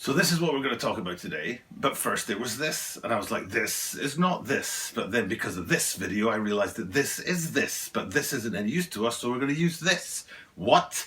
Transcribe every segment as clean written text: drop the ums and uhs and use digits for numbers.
So this is what we're going to talk about today, but first it was this, and I was like, this is not this, but then because of this video I realized that this is this, but this isn't any use to us, so we're going to use this. What?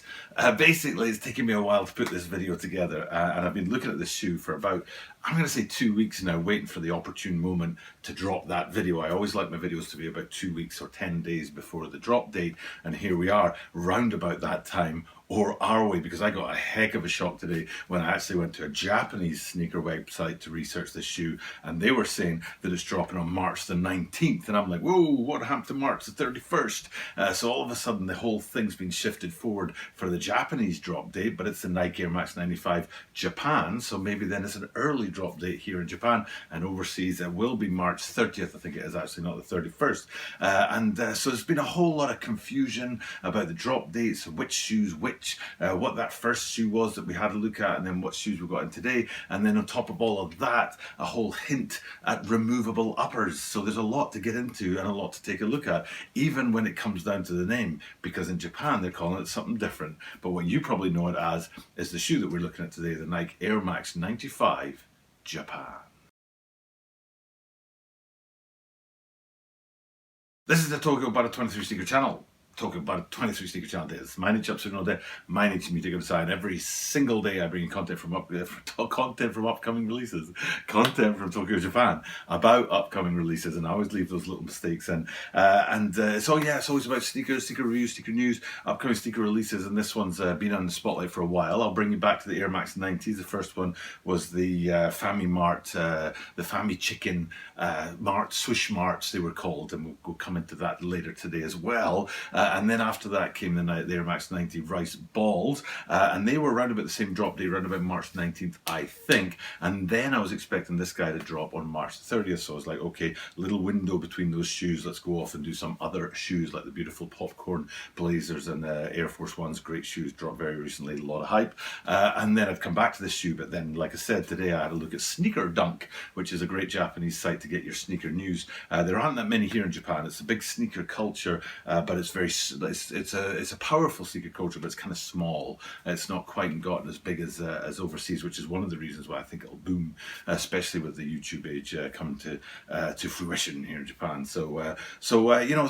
Basically, it's taken me a while to put this video together, and I've been looking at this shoe for about, I'm going to say 2 weeks now, waiting for the opportune moment to drop that video. I always like my videos to be about 2 weeks or 10 days before the drop date, and here we are, round about that time. Or are we? Because I got a heck of a shock today when I actually went to a Japanese sneaker website to research this shoe, and they were saying that it's dropping on March the 19th, and I'm like, whoa, what happened to March the 31st? So all of a sudden the whole thing's been shifted forward for the Japanese drop date, but it's the Nike Air Max 95 Japan, so maybe then it's an early drop date here in Japan, and overseas it will be March 30th, I think it is actually, not the 31st. So there's been a whole lot of confusion about the drop dates, which shoes, what that first shoe was that we had a look at, and then what shoes we got in today, and then on top of all of that, a whole hint at removable uppers. So there's a lot to get into and a lot to take a look at, even when it comes down to the name, because in Japan they're calling it something different. But what you probably know it as is the shoe that we're looking at today, the Nike Air Max 95 Japan. This is the Tokyo Butter 23 Sneaker channel. Talking about 23 Sneaker channel days. Manage upside all day, manage me to go aside. Every single day I bring content from upcoming releases, content from Tokyo, Japan about upcoming releases, and I always leave those little mistakes in. So yeah, it's always about sneakers, sneaker reviews, sneaker news, upcoming sneaker releases, and this one's been on the spotlight for a while. I'll bring you back to the Air Max 90s. The first one was the Fami Mart, the Fami Chicken Mart, Swish Marts they were called, and we'll come into that later today as well. And then after that came the Air Max 90 Rice Balls, and they were around about the same drop date, around about March 19th, I think. And then I was expecting this guy to drop on March 30th, so I was like, okay, little window between those shoes, let's go off and do some other shoes, like the beautiful popcorn blazers and Air Force Ones, great shoes, dropped very recently, a lot of hype. And then I'd come back to this shoe, but then, like I said, today I had a look at Sneaker Dunk, which is a great Japanese site to get your sneaker news. There aren't that many here in Japan. It's a big sneaker culture, but it's very it's a powerful sneaker culture, but it's kind of small. It's not quite gotten as big as overseas, which is one of the reasons why I think it'll boom, especially with the YouTube age coming to fruition here in Japan. So you know,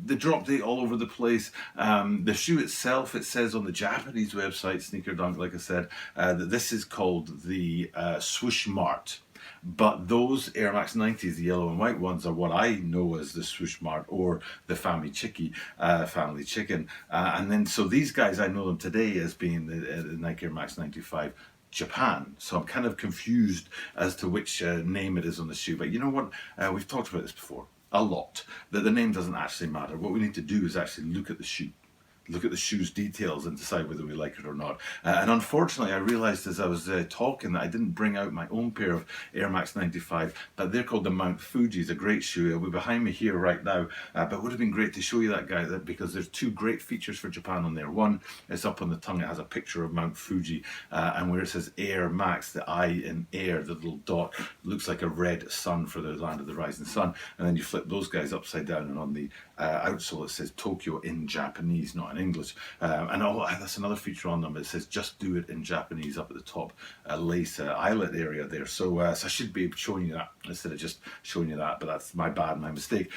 the drop date all over the place. The shoe itself, it says on the Japanese website Sneaker Dunk, like I said, that this is called the Swoosh Mart. But those Air Max 90s, the yellow and white ones, are what I know as the Swoosh Mart or the Family Chicken. And then, so these guys, I know them today as being the Nike Air Max 95 Japan. So I'm kind of confused as to which name it is on the shoe. But you know what? We've talked about this before a lot, that the name doesn't actually matter. What we need to do is actually look at the shoe. Look at the shoe's details and decide whether we like it or not. And unfortunately, I realized as I was talking that I didn't bring out my own pair of Air Max 95, but they're called the Mount Fuji. It's a great shoe. It'll be behind me here right now, but it would have been great to show you that guy, because there's two great features for Japan on there. One is up on the tongue, it has a picture of Mount Fuji, and where it says Air Max, the I in air, the little dot, looks like a red sun for the land of the rising sun. And then you flip those guys upside down, and on the outsole it says Tokyo in Japanese, not in English. That's another feature on them. It says just do it in Japanese up at the top lace eyelet area there. So I should be showing you that instead of just showing you that, but that's my mistake.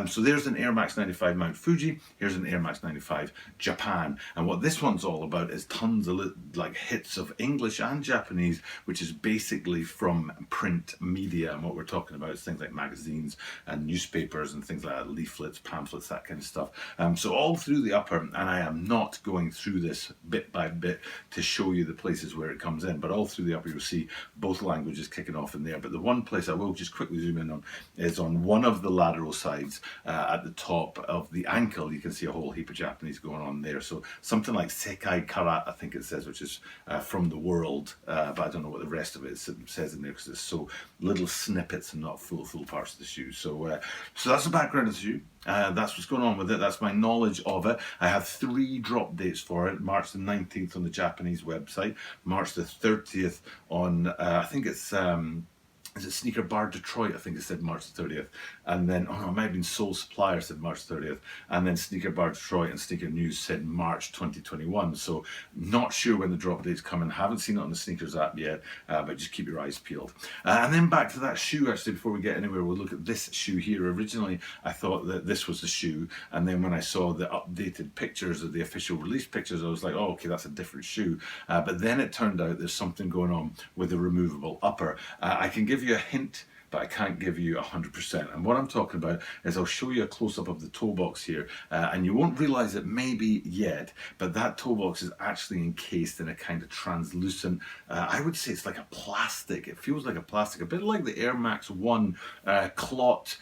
So there's an Air Max 95 Mount Fuji. Here's an Air Max 95 Japan. And what this one's all about is tons of like hits of English and Japanese, which is basically from print media. And what we're talking about is things like magazines and newspapers and things like that, leaflets, pamphlets, that kind of stuff. So all through the upper, and I am not going through this bit by bit to show you the places where it comes in, but all through the upper you'll see both languages kicking off in there. But the one place I will just quickly zoom in on is on one of the lateral sides at the top of the ankle. You can see a whole heap of Japanese going on there. So something like Sekai Kara, I think it says, which is from the world, but I don't know what the rest of it says in there, because it's so little snippets and not full parts of the shoe. So that's the background of the shoe. That's what's going on with it. That's my knowledge of it. I have 3 drop dates for it. March the 19th on the Japanese website, March the 30th on I think it's is it Sneaker Bar Detroit? I think it said March the 30th. And then, oh no, it might have been Soul Supplier said March 30th. And then Sneaker Bar Detroit and Sneaker News said March 2021. So not sure when the drop date's coming. Haven't seen it on the Sneakers app yet, but just keep your eyes peeled. And then back to that shoe, actually, before we get anywhere, we'll look at this shoe here. Originally, I thought that this was the shoe. And then when I saw the updated pictures of the official release pictures, I was like, oh, okay, that's a different shoe. But then it turned out there's something going on with the removable upper. I can give you a hint, but I can't give you 100%. And what I'm talking about is I'll show you a close-up of the toe box here, and you won't realize it maybe yet, but that toe box is actually encased in a kind of translucent, I would say it's like a plastic. It feels like a plastic, a bit like the Air Max 1 clot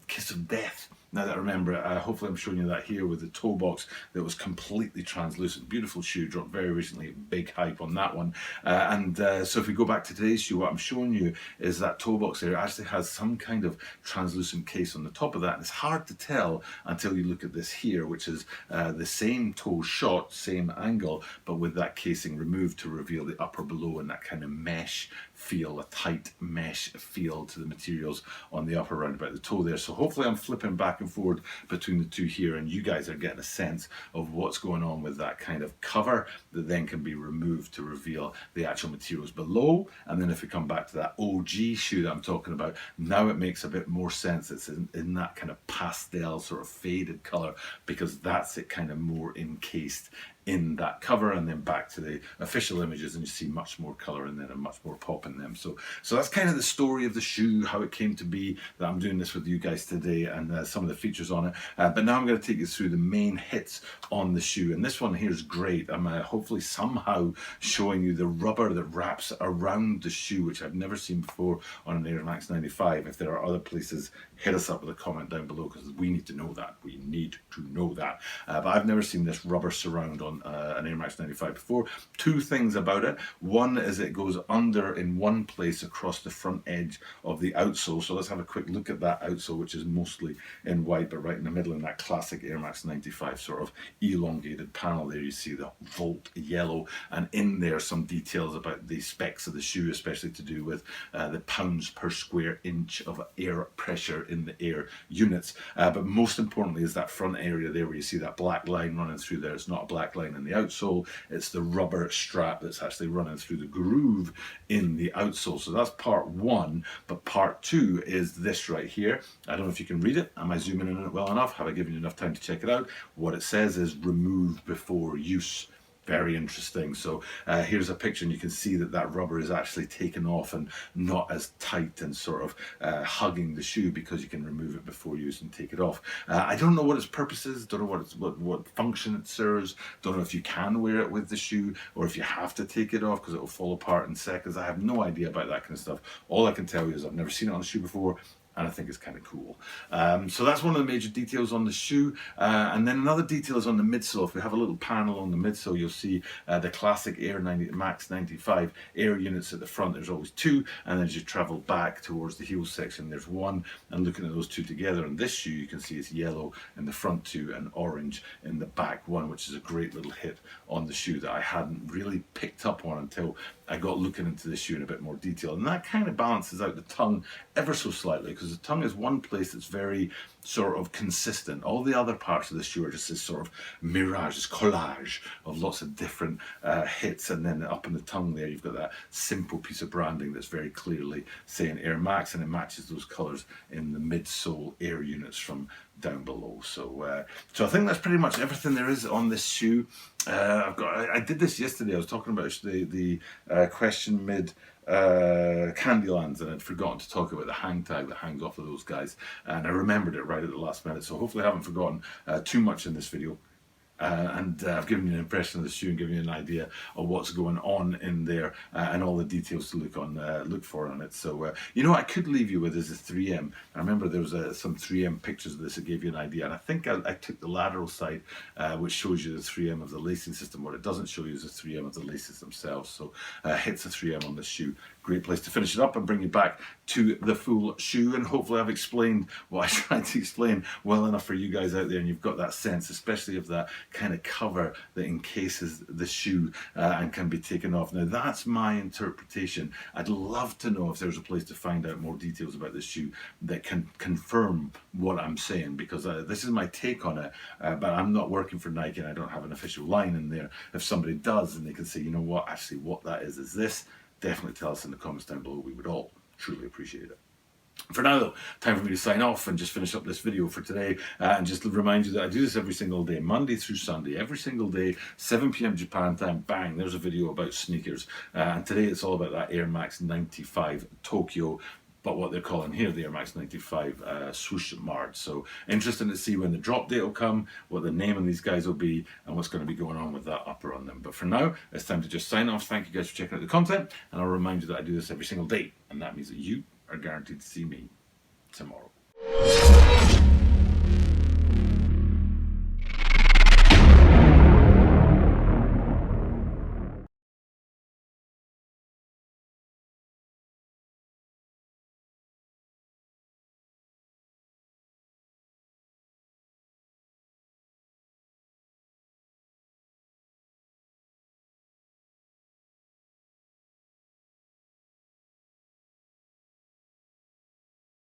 Kiss of Death. Now that I remember it, hopefully I'm showing you that here with the toe box that was completely translucent. Beautiful shoe, dropped very recently, big hype on that one. So if we go back to today's shoe, what I'm showing you is that toe box there actually has some kind of translucent case on the top of that. And it's hard to tell until you look at this here, which is the same toe shot, same angle, but with that casing removed to reveal the upper below and that kind of mesh feel, a tight mesh feel to the materials on the upper round about the toe there. So hopefully I'm flipping back and forward between the two here, and you guys are getting a sense of what's going on with that kind of cover that then can be removed to reveal the actual materials below. And then if we come back to that OG shoe that I'm talking about, now it makes a bit more sense. It's in that kind of pastel sort of faded color, because that's it kind of more encased in that cover. And then back to the official images and you see much more color in them and much more pop in them. So that's kind of the story of the shoe, how it came to be that I'm doing this with you guys today, and some of the features on it. But now I'm going to take you through the main hits on the shoe, and this one here is great. I'm hopefully somehow showing you the rubber that wraps around the shoe, which I've never seen before on an Air Max 95. If there are other places, hit us up with a comment down below, because we need to know that. We need to know that. But I've never seen this rubber surround on an Air Max 95 before. Two things about it. One is it goes under in one place across the front edge of the outsole. So let's have a quick look at that outsole, which is mostly in white, but right in the middle in that classic Air Max 95 sort of elongated panel there, you see the Volt yellow, and in there some details about the specs of the shoe, especially to do with the pounds per square inch of air pressure in the air units. But most importantly is that front area there where you see that black line running through there. It's not a black line in the outsole, it's the rubber strap that's actually running through the groove in the outsole. So that's part one, but part two is this right here. I don't know if you can read it. Am I zooming in on it well enough? Have I given you enough time to check it out? What it says is remove before use. Very interesting. So here's a picture, and you can see that that rubber is actually taken off and not as tight and sort of hugging the shoe, because you can remove it before use and take it off. I don't know what its purpose is. Don't know what function it serves. Don't know if you can wear it with the shoe or if you have to take it off because it will fall apart in seconds. I have no idea about that kind of stuff. All I can tell you is I've never seen it on a shoe before, and I think it's kind of cool. So that's one of the major details on the shoe. And then another detail is on the midsole. If we have a little panel on the midsole, you'll see the classic Air Max 95 air units at the front. There's always two, and as you travel back towards the heel section, there's one. And looking at those two together on this shoe, you can see it's yellow in the front two and orange in the back one, which is a great little hit on the shoe that I hadn't really picked up on until I got looking into the shoe in a bit more detail. And that kind of balances out the tongue ever so slightly, because the tongue is one place that's very sort of consistent. All the other parts of the shoe are just this sort of mirage, this collage of lots of different hits, and then up in the tongue there you've got that simple piece of branding that's very clearly saying Air Max, and it matches those colours in the midsole air units from down below. So I think that's pretty much everything there is on this shoe. I did this yesterday. I was talking about the question mid Candylands, and I'd forgotten to talk about the hang tag that hangs off of those guys, and I remembered it right at the last minute. So hopefully I haven't forgotten too much in this video. And I've given you an impression of the shoe and given you an idea of what's going on in there, and all the details to look for on it. So you know what I could leave you with is a 3M. I remember there was some 3M pictures of this that gave you an idea, and I think I took the lateral side, which shows you the 3M of the lacing system. What it doesn't show you is the 3M of the laces themselves. So hits a 3M on this shoe. Great place to finish it up and bring you back to the full shoe, and hopefully I've explained what I tried to explain well enough for you guys out there, and you've got that sense, especially of that kind of cover that encases the shoe and can be taken off. Now that's my interpretation. I'd love to know if there's a place to find out more details about this shoe that can confirm what I'm saying, because this is my take on it, but I'm not working for Nike and I don't have an official line in there. If somebody does and they can say, you know what, actually what that is this, definitely tell us in the comments down below. We would all truly appreciate it. For now though, time for me to sign off and just finish up this video for today, and just remind you that I do this every single day, Monday through Sunday, every single day, 7 p.m. Japan time, bang, there's a video about sneakers, and today it's all about that Air Max 95 Tokyo, but what they're calling here the Air Max 95 Swish Mart. So interesting to see when the drop date will come, what the name of these guys will be, and what's going to be going on with that upper on them. But for now, it's time to just sign off. Thank you guys for checking out the content, and I'll remind you that I do this every single day, and that means that you are guaranteed to see me tomorrow.